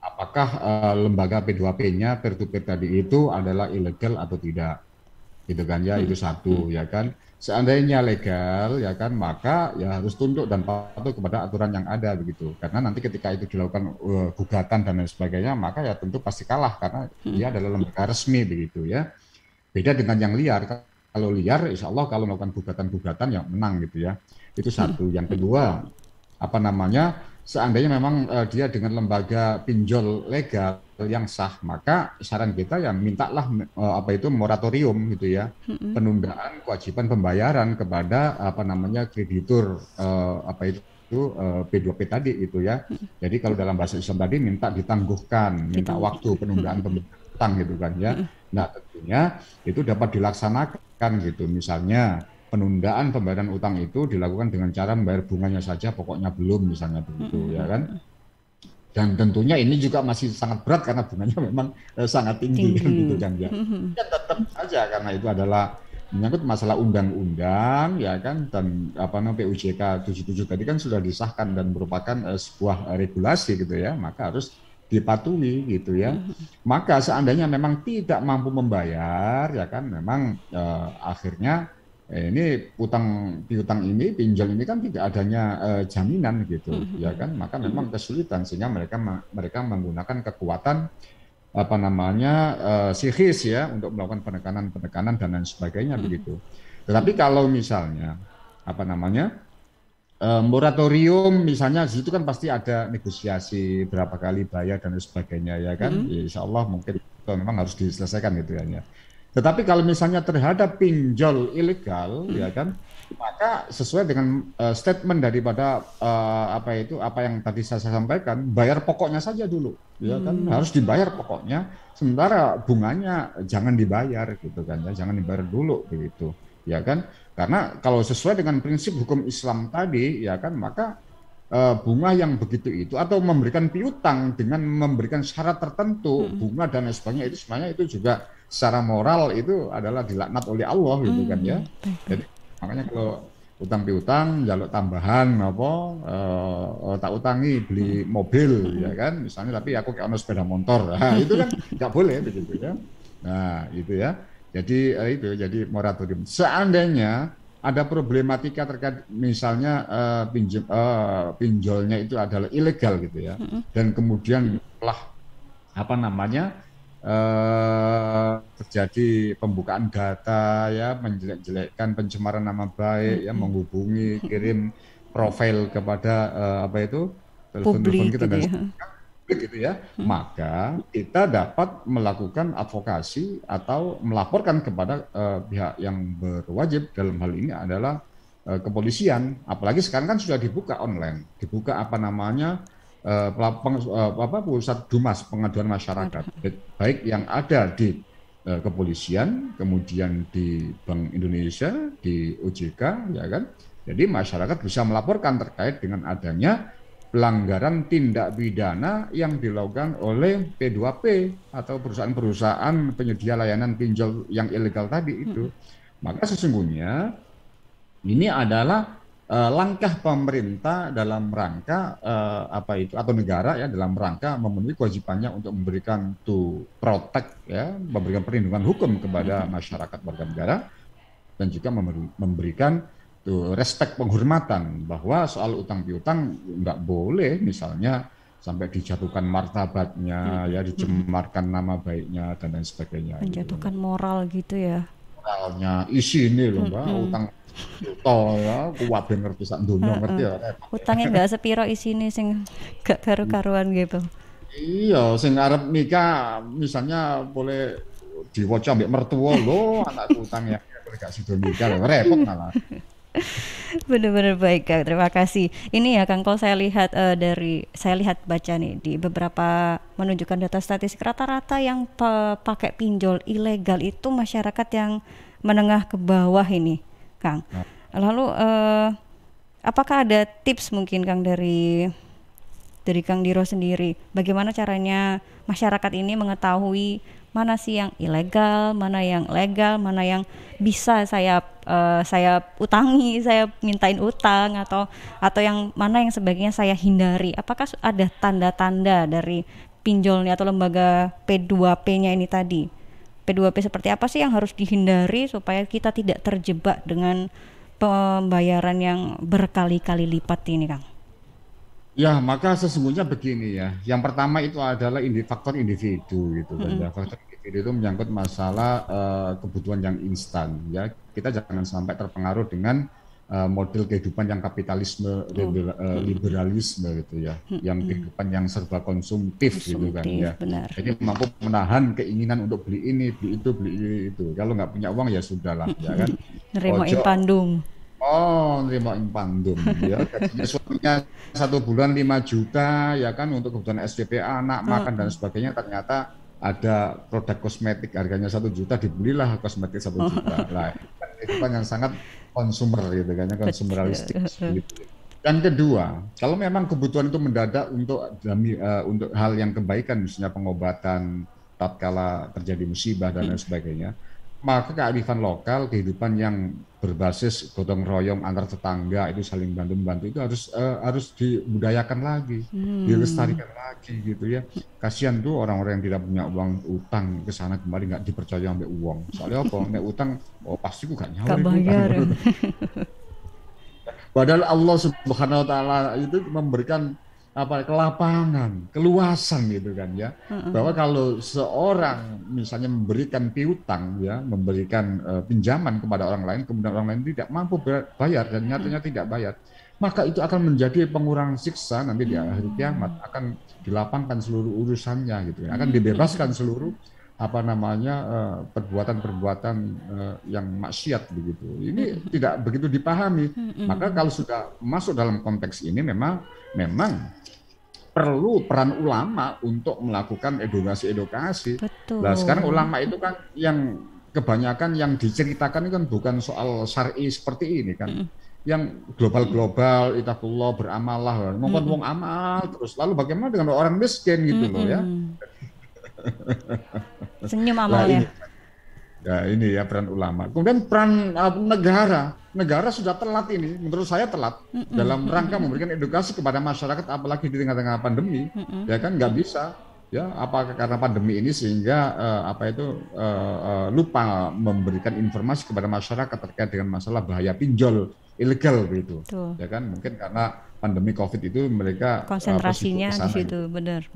apakah lembaga P2P-nya peer-to-peer tadi itu adalah ilegal atau tidak, gitu kan ya, itu satu ya kan. Seandainya legal ya kan, maka ya harus tunduk dan patuh kepada aturan yang ada begitu. Karena nanti ketika itu dilakukan gugatan dan lain sebagainya, maka ya tentu pasti kalah karena dia adalah lembaga resmi begitu ya. Beda dengan yang liar. Kalau liar, insya Allah kalau melakukan gugatan-gugatan yang menang gitu ya. Itu satu. Yang kedua, seandainya memang dia dengan lembaga pinjol legal yang sah, maka saran kita ya mintalah moratorium gitu ya, penundaan kewajiban pembayaran kepada kreditur P2P tadi itu ya. Jadi kalau dalam bahasa Islam tadi minta ditangguhkan, minta waktu penundaan pembayaran utang gitu kan ya. Nah tentunya itu dapat dilaksanakan gitu, misalnya penundaan pembayaran utang itu dilakukan dengan cara membayar bunganya saja, pokoknya belum, misalnya begitu ya kan. Dan tentunya ini juga masih sangat berat karena bunganya memang sangat tinggi kan gitu kan ya. Ya tetap saja karena itu adalah menyangkut masalah undang-undang ya kan, dan PUJK 77 tadi kan sudah disahkan dan merupakan sebuah regulasi gitu ya, maka harus dipatuhi gitu ya. Maka seandainya memang tidak mampu membayar ya kan, memang akhirnya ini piutang ini, pinjol ini kan tidak adanya jaminan gitu ya kan, maka memang kesulitan sehingga mereka menggunakan kekuatan psikis ya untuk melakukan penekanan dan lain sebagainya begitu. Tetapi kalau misalnya moratorium misalnya, di situ kan pasti ada negosiasi berapa kali bayar dan lain sebagainya ya kan. Ya, insya Allah mungkin itu memang harus diselesaikan gitu ya. Tetapi kalau misalnya terhadap pinjol ilegal ya kan, maka sesuai dengan statement daripada apa yang tadi saya sampaikan, bayar pokoknya saja dulu ya kan, harus dibayar pokoknya, sementara bunganya jangan dibayar gitu kan ya, jangan dibayar dulu begitu ya kan. Karena kalau sesuai dengan prinsip hukum Islam tadi ya kan, maka bunga yang begitu itu atau memberikan piutang dengan memberikan syarat tertentu bunga dan lain sebagainya, itu sebenarnya itu juga secara moral itu adalah dilaknat oleh Allah gitu kan ya. Jadi makanya kalau utang piutang jaluk tambahan tak utangi beli mobil ya kan misalnya, tapi aku kayak ono sepeda motor, nah, itu kan nggak boleh begitu ya. Nah itu ya, jadi moratorium. Seandainya ada problematika terkait misalnya pinjolnya itu adalah ilegal gitu ya, dan kemudian telah terjadi pembukaan data ya, menjelek-jelekkan, pencemaran nama baik ya, menghubungi, kirim profil kepada telepon kita dan gitu ya, maka kita dapat melakukan advokasi atau melaporkan kepada pihak yang berwajib, dalam hal ini adalah kepolisian. Apalagi sekarang kan sudah dibuka online, dibuka pusat Dumas pengaduan masyarakat, baik yang ada di kepolisian, kemudian di Bank Indonesia, di OJK ya kan. Jadi masyarakat bisa melaporkan terkait dengan adanya pelanggaran tindak pidana yang dilakukan oleh P2P atau perusahaan-perusahaan penyedia layanan pinjol yang ilegal tadi itu. Maka sesungguhnya ini adalah langkah pemerintah dalam rangka atau negara ya, dalam rangka memenuhi kewajibannya untuk memberikan protect ya, memberikan perlindungan hukum kepada masyarakat warga negara, dan juga memberikan respect, penghormatan, bahwa soal utang piutang nggak boleh misalnya sampai dijatuhkan martabatnya ya, dicemarkan nama baiknya dan lain sebagainya. Menjatuhkan moral gitu ya. Moralnya isi ini loh Mbak, utang juta ya, kuat ngerti sak dunia ngerti ya. Utangnya nggak sepiro isine sing gak karu-karuan gitu. Iya, sing arep nikah misalnya boleh diwaca mbek mertua lho, anak utangnya boleh gak sido nikah, repot malah. Benar-benar baik Kang, terima kasih. Ini ya Kang, kalau saya lihat saya lihat baca nih di beberapa menunjukkan data statistik, rata-rata yang pakai pinjol ilegal itu masyarakat yang menengah ke bawah ini, Kang. Lalu apakah ada tips mungkin Kang dari Kang Diro sendiri, bagaimana caranya masyarakat ini mengetahui mana sih yang ilegal, mana yang legal, mana yang bisa saya utangi, saya mintain utang, atau yang mana yang sebaiknya saya hindari? Apakah ada tanda-tanda dari pinjolnya atau lembaga P2P-nya ini tadi? P2P seperti apa sih yang harus dihindari supaya kita tidak terjebak dengan pembayaran yang berkali-kali lipat ini, Kang? Ya, maka sesungguhnya begini ya. Yang pertama itu adalah faktor individu gitu kan ya. Faktor individu itu menyangkut masalah kebutuhan yang instan ya. Kita jangan sampai terpengaruh dengan model kehidupan yang kapitalisme, liberalisme gitu ya. Yang kehidupan yang serba konsumtif gitu kan ya. Benar. Jadi mampu menahan keinginan untuk beli ini, beli itu. Kalau nggak punya uang ya sudahlah ya kan. Nerima impandum. Nerima impandum ya. Gajinya suaminya 1 bulan 5 juta ya kan untuk kebutuhan SPP anak, makan dan sebagainya, ternyata ada produk kosmetik harganya 1 juta, dibelilah kosmetik 1 juta. Lah, kehidupan yang sangat konsumer gitu kan, konsumeristik gitu. Dan kedua, kalau memang kebutuhan itu mendadak untuk hal yang kebaikan, misalnya pengobatan tatkala terjadi musibah dan lain sebagainya, maka kearifan lokal, kehidupan yang berbasis gotong royong antar tetangga itu saling bantu-bantu itu harus dibudayakan lagi, dilestarikan lagi gitu ya. Kasihan tuh orang-orang yang tidak punya uang, utang ke sana kemari nggak dipercaya sampai uang. Soalnya apa? Nek utang, pasti ku gak nyawa. Padahal Allah Subhanahu Wa Taala itu memberikan kelapangan, keluasan gitu kan ya. Bahwa kalau seorang misalnya memberikan piutang ya, memberikan pinjaman kepada orang lain, kemudian orang lain tidak mampu bayar dan nyatanya tidak bayar, maka itu akan menjadi pengurangan siksa nanti di hari kiamat, akan dilapangkan seluruh urusannya gitu ya. Akan dibebaskan seluruh perbuatan-perbuatan yang maksiat begitu. Ini tidak begitu dipahami. Maka kalau sudah masuk dalam konteks ini memang perlu peran ulama untuk melakukan edukasi. Nah, sekarang ulama itu kan yang kebanyakan yang diceritakan kan bukan soal syar'i seperti ini kan. Yang global, itaqullah, beramalah, ngomong wong amal terus. Lalu bagaimana dengan orang miskin gitu loh ya. Senyum amalnya. Ini ya peran ulama. Kemudian peran negara sudah telat ini, menurut saya telat dalam rangka memberikan edukasi kepada masyarakat, apalagi di tengah-tengah pandemi, ya kan nggak bisa, ya apa karena pandemi ini sehingga lupa memberikan informasi kepada masyarakat terkait dengan masalah bahaya pinjol ilegal begitu, ya kan mungkin karena pandemi COVID itu mereka konsentrasinya di situ, benar.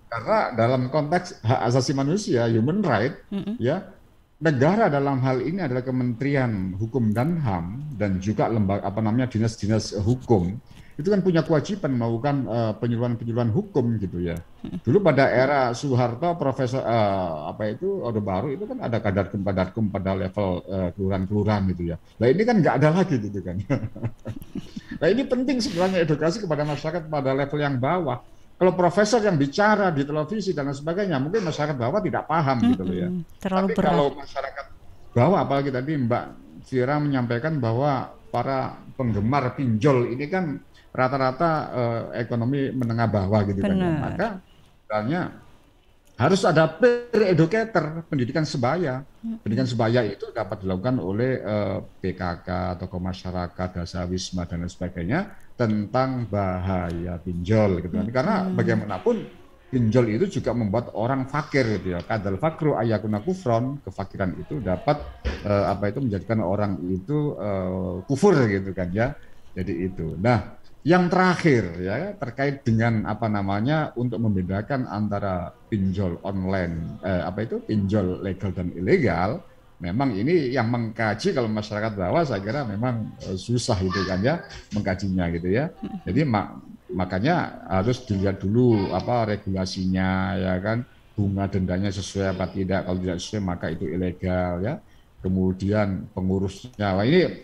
Karena dalam konteks hak asasi manusia, human right, ya. Negara dalam hal ini adalah Kementerian Hukum dan HAM dan juga dinas-dinas hukum itu kan punya kewajiban melakukan penyuluhan hukum gitu ya. Dulu pada era Soeharto, Profesor Orde Baru itu kan ada kadarkum pada level kelurahan gitu ya. Nah ini kan nggak ada lagi gitu kan. Nah ini penting sebenarnya edukasi kepada masyarakat pada level yang bawah. Kalau profesor yang bicara di televisi dan sebagainya, mungkin masyarakat bawah tidak paham gitu loh ya. Tapi kalau masyarakat bawah, apalagi tadi Mbak Fira menyampaikan bahwa para penggemar pinjol ini kan rata-rata ekonomi menengah bawah gitu kan. Maka sebenarnya harus ada peer educator, pendidikan sebaya. Pendidikan sebaya itu dapat dilakukan oleh PKK, tokoh masyarakat, dasawisma dan lain sebagainya tentang bahaya pinjol gitu kan. Karena bagaimanapun pinjol itu juga membuat orang fakir gitu ya. Kadal fakru ayakuna kufron, kefakiran itu dapat menjadikan orang itu kufur gitu kan ya. Jadi itu. Nah, yang terakhir ya terkait dengan untuk membedakan antara pinjol online pinjol legal dan ilegal, memang ini yang mengkaji kalau masyarakat bawah saya kira memang susah gitu kan ya mengkajinya gitu ya. Jadi makanya harus dilihat dulu regulasinya ya kan, bunga dendanya sesuai apa tidak, kalau tidak sesuai maka itu ilegal ya. Kemudian pengurusnya ini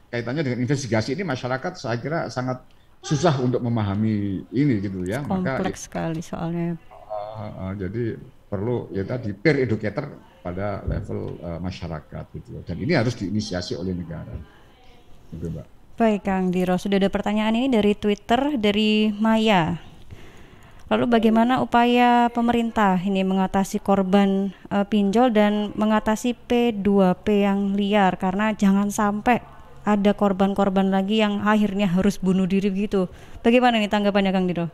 kaitannya dengan investigasi ini masyarakat saya kira sangat susah untuk memahami ini gitu ya. Kompleks sekali soalnya. Jadi perlu ya tadi peer educator pada level masyarakat gitu. Dan ini harus diinisiasi oleh negara. Gitu, Mbak. Baik Kang Diro, sudah ada pertanyaan ini dari Twitter dari Maya. Lalu bagaimana upaya pemerintah ini mengatasi korban pinjol dan mengatasi P2P yang liar, karena jangan sampai ada korban-korban lagi yang akhirnya harus bunuh diri begitu. Bagaimana nih tanggapannya Kang Diro?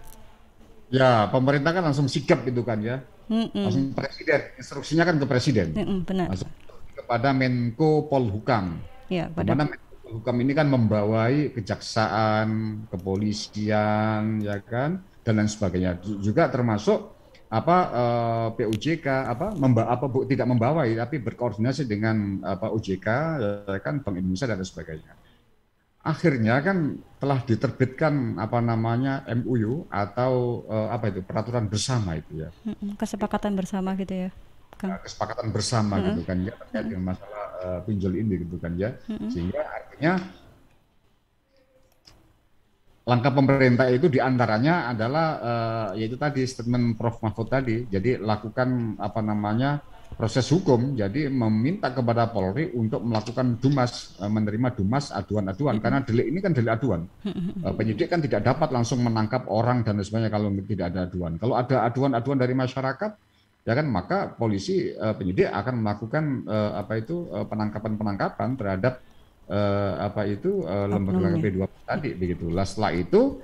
Ya, pemerintah kan langsung sikap itu kan ya. Langsung presiden, instruksinya kan ke presiden. Benar. Langsung kepada Menko Polhukam. Ya, Dimana Menko Polhukam ini kan membawai kejaksaan, kepolisian, ya kan, dan lain sebagainya. Juga termasuk PUJK tidak membawai tapi berkoordinasi dengan OJK, ya kan, Bank Indonesia dan lain sebagainya. Akhirnya kan telah diterbitkan MUU atau peraturan bersama itu ya. Kesepakatan bersama gitu ya, Kang. Kesepakatan bersama gitu kan ya terkait dengan masalah pinjol ini gitu kan ya. Sehingga artinya langkah pemerintah itu diantaranya adalah yaitu tadi statement Prof Mahfud tadi. Jadi lakukan proses hukum, jadi meminta kepada Polri untuk melakukan menerima dumas aduan-aduan, karena delik ini kan delik aduan. Penyidik kan tidak dapat langsung menangkap orang dan sebagainya kalau tidak ada aduan. Kalau ada aduan-aduan dari masyarakat, ya kan, maka polisi penyidik akan melakukan penangkapan terhadap lembaga P2P tadi begitu. Setelah itu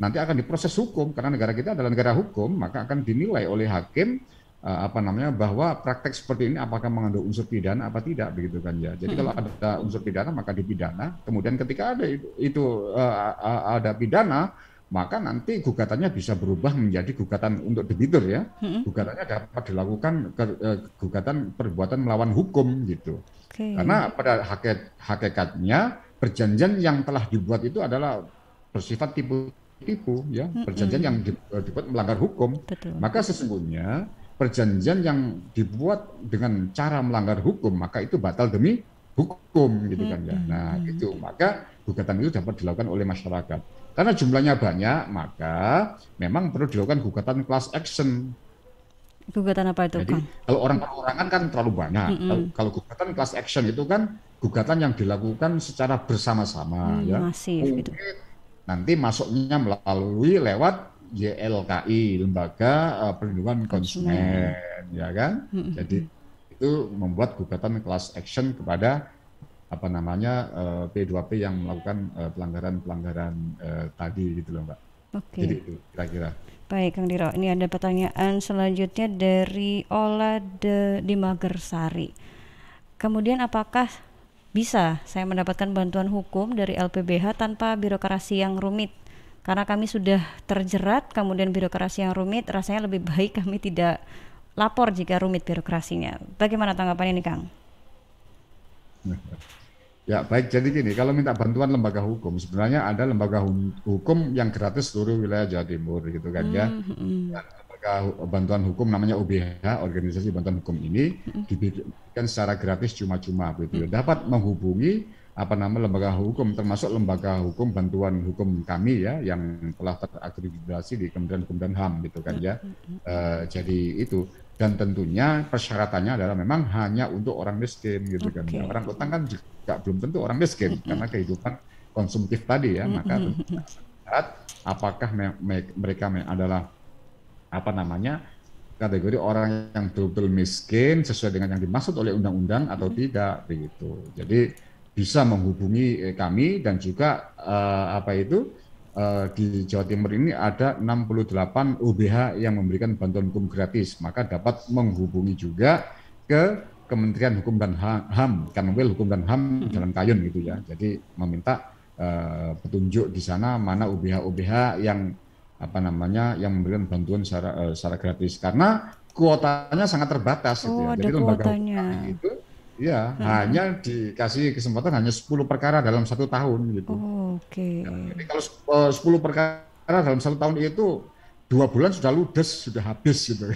nanti akan diproses hukum, karena negara kita adalah negara hukum, maka akan dinilai oleh hakim bahwa praktek seperti ini apakah mengandung unsur pidana apa tidak begitu kan ya. Jadi kalau ada unsur pidana maka dipidana. Kemudian ketika ada pidana, maka nanti gugatannya bisa berubah menjadi gugatan untuk debitur ya. Gugatannya dapat dilakukan gugatan perbuatan melawan hukum gitu. Karena pada hakikatnya perjanjian yang telah dibuat itu adalah bersifat tipu ya, perjanjian yang dibuat melanggar hukum. Maka sesungguhnya perjanjian yang dibuat dengan cara melanggar hukum maka itu batal demi hukum gitu kan ya. Nah itu maka gugatan itu dapat dilakukan oleh masyarakat. Karena jumlahnya banyak maka memang perlu dilakukan gugatan class action. Gugatan apa itu? Jadi kalau orang-orangan kan terlalu banyak. Kalau gugatan class action itu kan gugatan yang dilakukan secara bersama-sama ya. Masif gitu. Nanti masuknya melalui lewat YLKI, Lembaga Perlindungan Konsumen, ya kan? Jadi itu membuat gugatan class action kepada P2P yang melakukan pelanggaran-pelanggaran tadi gitu loh, Mbak. Jadi itu kira-kira. Baik, Kang Diro. Ini ada pertanyaan selanjutnya dari Ola di Magersari. Kemudian apakah bisa saya mendapatkan bantuan hukum dari LPBH tanpa birokrasi yang rumit? Karena kami sudah terjerat, kemudian birokrasi yang rumit, rasanya lebih baik kami tidak lapor jika rumit birokrasinya. Bagaimana tanggapannya ini, Kang? Ya baik, jadi gini, kalau minta bantuan lembaga hukum, sebenarnya ada lembaga hukum yang gratis seluruh wilayah Jawa Timur gitu kan ya. Lembaga bantuan hukum namanya OBH, Organisasi Bantuan Hukum ini diberikan secara gratis cuma-cuma gitu. Dapat menghubungi lembaga hukum, termasuk lembaga hukum bantuan hukum kami ya yang telah terakreditasi di Kementerian Hukum dan HAM gitu kan ya. Jadi itu, dan tentunya persyaratannya adalah memang hanya untuk orang miskin gitu kan ya. Orang utang kan juga belum tentu orang miskin karena kehidupan konsumtif tadi ya. Maka apakah mereka adalah kategori orang yang betul-betul miskin sesuai dengan yang dimaksud oleh undang-undang atau tidak begitu. Jadi bisa menghubungi kami, dan juga di Jawa Timur ini ada 68 UBH yang memberikan bantuan hukum gratis, maka dapat menghubungi juga ke Kementerian Hukum dan HAM, Kanwil Hukum dan HAM Jalan Kayun gitu ya. Jadi meminta petunjuk di sana mana UBH yang yang memberikan bantuan secara gratis, karena kuotanya sangat terbatas gitu ya. Jadi lembaga hukum itu ya, hanya dikasih kesempatan hanya 10 perkara dalam 1 tahun gitu. Jadi kalau 10 perkara dalam 1 tahun itu 2 bulan sudah ludes, sudah habis gitu.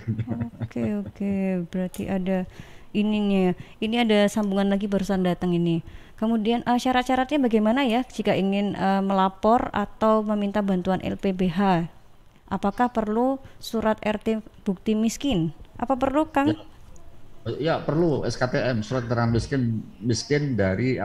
Oke, berarti ada ininya. Ini ada sambungan lagi barusan datang ini. Kemudian syarat-syaratnya bagaimana ya jika ingin melapor atau meminta bantuan LPBH? Apakah perlu surat RT bukti miskin? Apa perlu, Kang? Ya perlu SKTM, surat keterangan miskin dari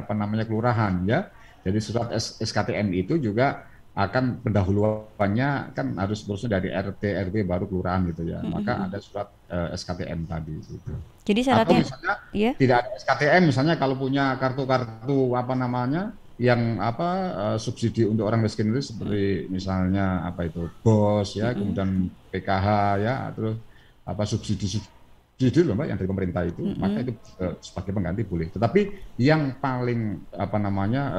kelurahan ya. Jadi surat SKTM itu juga akan pendahuluannya kan harus terusnya dari RT RW baru kelurahan gitu ya. Maka ada surat SKTM tadi gitu. Jadi syaratnya atau misalnya tidak ada SKTM, misalnya kalau punya kartu-kartu yang subsidi untuk orang miskin itu seperti misalnya BOS ya, kemudian PKH ya, terus subsidi loh Mbak yang dari pemerintah itu, maka itu sebagai pengganti boleh. Tetapi yang paling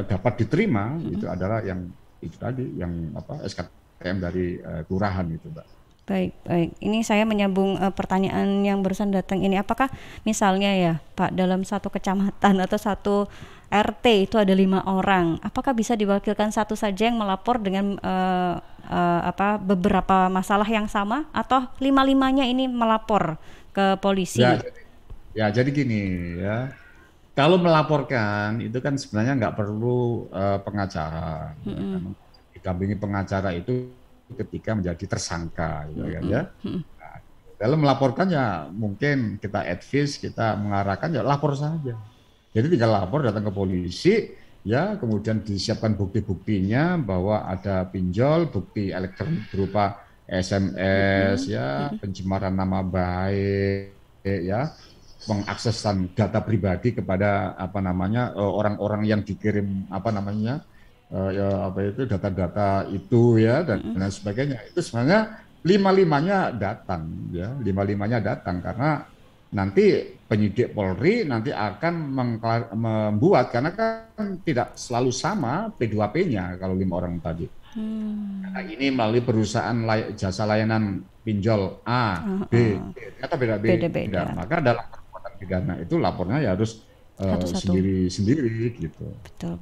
dapat diterima itu adalah yang itu tadi, yang SKTM dari kelurahan itu, Mbak. Baik. Ini saya menyambung pertanyaan yang barusan datang ini. Apakah misalnya ya Pak, dalam satu kecamatan atau satu RT itu ada 5 orang, apakah bisa diwakilkan satu saja yang melapor dengan beberapa masalah yang sama, atau 5-5-nya ini melapor ke polisi? Jadi gini ya. Kalau melaporkan itu kan sebenarnya nggak perlu pengacara. Didampingi pengacara itu ketika menjadi tersangka gitu kan ya. Nah, dalam melaporkan ya mungkin kita advise, kita mengarahkan ya lapor saja. Jadi tinggal lapor, datang ke polisi ya, kemudian disiapkan bukti-buktinya bahwa ada pinjol, bukti elektronik berupa SMS ya, pencemaran nama baik ya, pengaksesan data pribadi kepada orang-orang yang dikirim data-data itu ya, dan sebagainya. Itu sebenarnya 5-5-nya datang karena nanti penyidik Polri nanti akan membuat, karena kan tidak selalu sama P2P-nya kalau 5 orang tadi. Karena ini melalui perusahaan jasa layanan pinjol A, B, ternyata beda-beda. Maka dalam perbuatan pidana itu lapornya ya harus sendiri-sendiri gitu. Betul.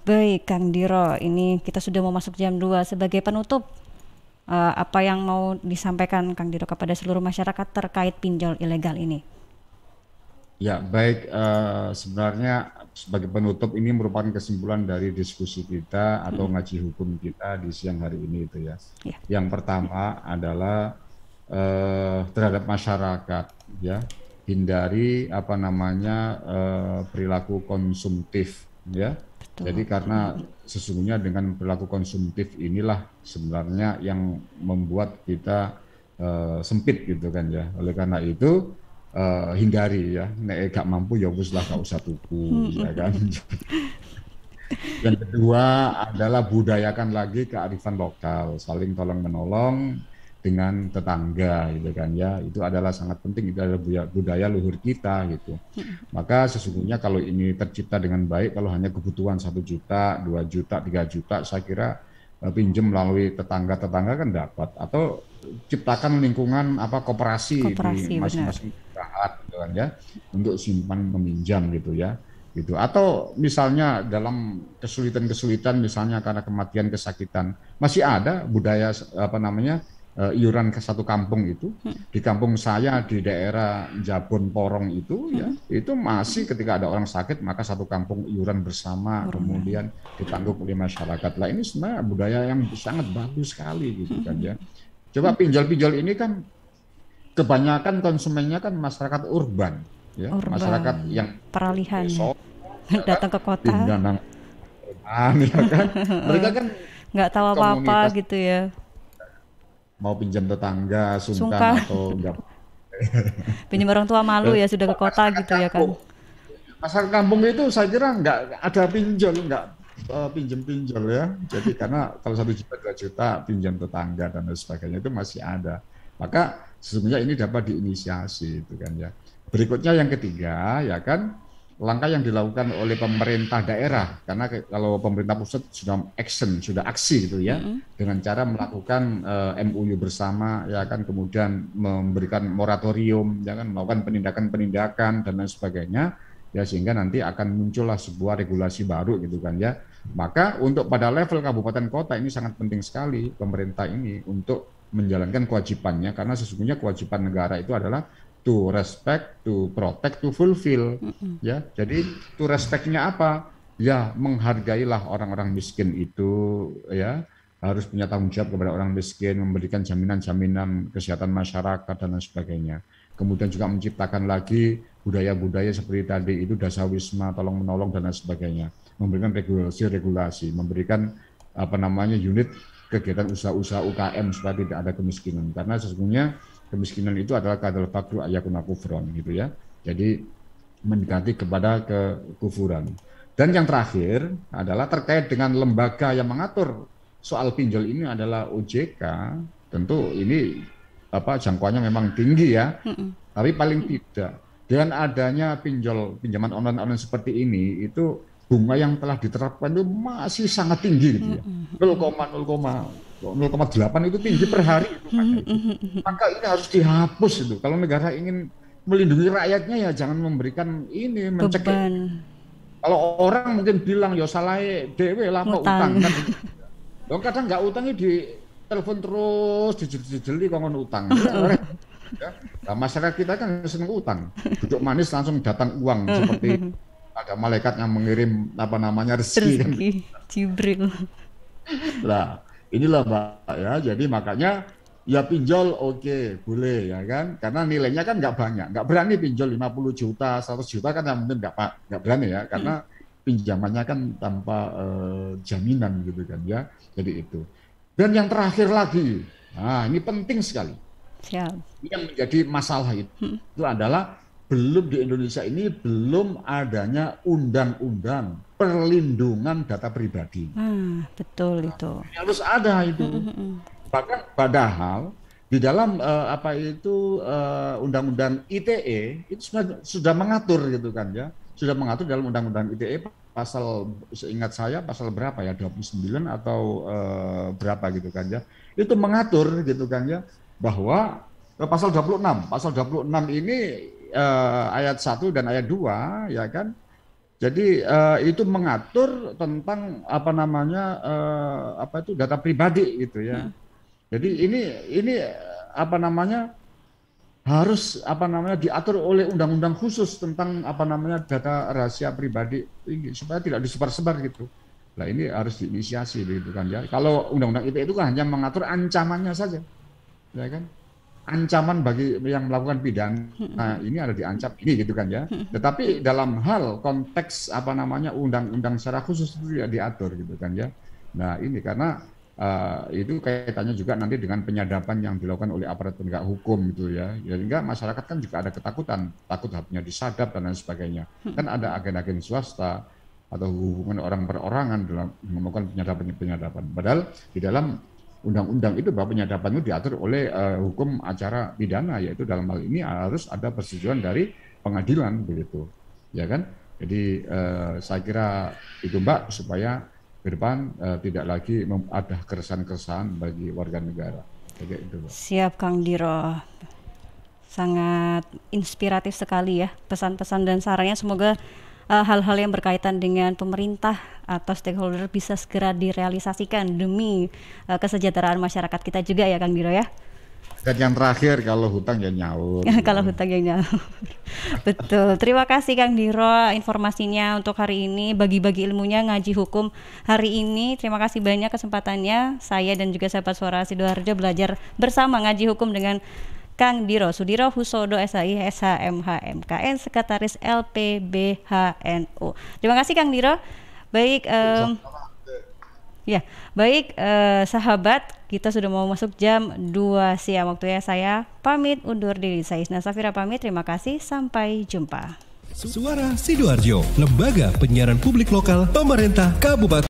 Baik, Kang Diro, ini kita sudah mau masuk jam 2. Sebagai penutup, apa yang mau disampaikan Kang Diro kepada seluruh masyarakat terkait pinjol ilegal ini? Ya, baik. Sebenarnya sebagai penutup ini merupakan kesimpulan dari diskusi kita atau ngaji hukum kita di siang hari ini itu ya. Yang pertama adalah terhadap masyarakat ya, hindari perilaku konsumtif ya. Jadi karena sesungguhnya dengan perilaku konsumtif inilah sebenarnya yang membuat kita sempit gitu kan ya. Oleh karena itu hindari ya, nek gak mampu ya wis lah gak usah tuku ya kan. Yang kedua adalah budayakan lagi kearifan lokal, saling tolong menolong dengan tetangga gitu kan ya. Itu adalah sangat penting, itu adalah budaya luhur kita gitu. Maka sesungguhnya kalau ini tercipta dengan baik, kalau hanya kebutuhan 1 juta, 2 juta, 3 juta, saya kira pinjam melalui tetangga-tetangga kan dapat, atau ciptakan lingkungan koperasi di masing-masing perusahaan gitu kan ya, untuk simpan meminjam gitu ya. Gitu. Atau misalnya dalam kesulitan-kesulitan misalnya karena kematian, kesakitan, masih ada budaya iuran ke satu kampung itu. Di kampung saya di daerah Jabon Porong itu ya, itu masih ketika ada orang sakit maka satu kampung iuran bersama, kemudian ditanggung oleh masyarakat. Lah ini sebenarnya budaya yang sangat bagus sekali gitu kan ya. Coba pinjol-pinjol ini kan kebanyakan konsumennya kan masyarakat urban ya, masyarakat yang peralihan datang ke kota. Ya kan? Mereka kan nggak tahu apa-apa gitu ya. Mau pinjam tetangga, sungkan atau enggak. Pinjam orang tua malu ya, sudah ke kota gitu ya kan. Masyarakat kampung itu saya kira enggak ada pinjol, enggak pinjam-pinjol ya. Jadi karena kalau 1 juta, 2 juta pinjam tetangga dan sebagainya itu masih ada. Maka sesungguhnya ini dapat diinisiasi itu kan ya. Berikutnya yang ketiga ya kan, langkah yang dilakukan oleh pemerintah daerah, karena kalau pemerintah pusat sudah aksi gitu ya, dengan cara melakukan MOU bersama ya kan, kemudian memberikan moratorium ya kan, melakukan penindakan dan lain sebagainya ya, sehingga nanti akan muncullah sebuah regulasi baru gitu kan ya. Maka untuk pada level kabupaten kota ini sangat penting sekali pemerintah ini untuk menjalankan kewajibannya, karena sesungguhnya kewajiban negara itu adalah to respect, to protect, to fulfill. Ya, jadi to respect-nya apa? Ya, menghargailah orang-orang miskin itu, ya, harus punya tanggung jawab kepada orang miskin, memberikan jaminan-jaminan kesehatan masyarakat dan lain sebagainya. Kemudian juga menciptakan lagi budaya-budaya seperti tadi itu dasawisma, tolong menolong dan lain sebagainya. Memberikan regulasi, memberikan unit kegiatan usaha-usaha UKM supaya tidak ada kemiskinan. Karena sesungguhnya kemiskinan itu adalah kadal fakru ayakuna kufron gitu ya. Jadi mendekati kepada kekufuran. Dan yang terakhir adalah terkait dengan lembaga yang mengatur soal pinjol ini adalah OJK. Tentu ini jangkauannya memang tinggi ya. Tapi paling tidak dengan adanya pinjaman online seperti ini itu bunga yang telah diterapkan itu masih sangat tinggi gitu ya. 0,8 itu tinggi per hari itu. Maka ini harus dihapus itu. Kalau negara ingin melindungi rakyatnya ya jangan memberikan ini mencegah. Kalau orang mungkin bilang ya salah dewe lah kok utang kan. Loh kadang nggak utangnya di telepon terus dijeli kok utang. Ya. Nah, masyarakat kita kan seneng utang. Duduk manis langsung datang uang seperti ada malaikat yang mengirim rezeki kan. Jibril. Nah, inilah Mbak ya. Jadi makanya ya pinjol oke, boleh ya kan. Karena nilainya kan nggak banyak. Nggak berani pinjol 50 juta, 100 juta kan mungkin nggak berani ya. Karena pinjamannya kan tanpa jaminan gitu kan ya. Jadi itu. Dan yang terakhir lagi, nah ini penting sekali. Siap. Yang menjadi masalah itu adalah di Indonesia ini belum adanya undang-undang perlindungan data pribadi. Betul itu. Harus ada itu. Bahkan padahal di dalam undang-undang ITE itu sudah mengatur gitu kan ya. Sudah mengatur dalam undang-undang ITE pasal seingat saya pasal berapa ya 29 atau berapa gitu kan ya. Itu mengatur gitu kan ya bahwa pasal 26 ini ayat 1 dan ayat 2 ya kan. Jadi itu mengatur tentang data pribadi gitu ya. Jadi ini harus diatur oleh undang-undang khusus tentang data rahasia pribadi ini supaya tidak disebar-sebar gitu. Nah ini harus diinisiasi gitu kan ya. Kalau undang-undang ITE itu kan hanya mengatur ancamannya saja. Ya kan? Ancaman bagi yang melakukan pidana, nah ini ada diancam ini gitu kan ya. Tetapi dalam hal konteks undang-undang secara khusus itu tidak diatur gitu kan ya. Nah ini karena itu kaitannya juga nanti dengan penyadapan yang dilakukan oleh aparat penegak hukum gitu ya. Sehingga masyarakat kan juga ada ketakutan, takut haknya disadap dan lain sebagainya. Kan ada agen-agen swasta atau hubungan orang perorangan dalam melakukan penyadapan. Padahal di dalam undang-undang itu bahwa penyadapan itu diatur oleh hukum acara pidana, yaitu dalam hal ini harus ada persetujuan dari pengadilan begitu, ya kan? Jadi saya kira itu Mbak supaya ke depan tidak lagi ada keresahan-keresahan bagi warga negara. Itu, Mbak. Siap Kang Diro, sangat inspiratif sekali ya pesan-pesan dan sarannya. Semoga hal-hal yang berkaitan dengan pemerintah atau stakeholder bisa segera direalisasikan demi kesejahteraan masyarakat kita juga ya Kang Diro ya. Dan yang terakhir kalau hutang ya nyaur. Kalau hutang ya nyaur. Betul. Terima kasih Kang Diro informasinya untuk hari ini, bagi-bagi ilmunya ngaji hukum hari ini. Terima kasih banyak kesempatannya. Saya dan juga sahabat Suara Sidoarjo belajar bersama ngaji hukum dengan Kang Diro Sudiro Husodo SHI SHMH MKN Sekretaris LPBHNU. Terima kasih Kang Diro. Baik sahabat, kita sudah mau masuk jam 2 siang waktunya. Saya pamit undur diri. Saya Isna Safira pamit. Terima kasih, sampai jumpa. Suara Sidoarjo, lembaga penyiaran publik lokal pemerintah Kabupaten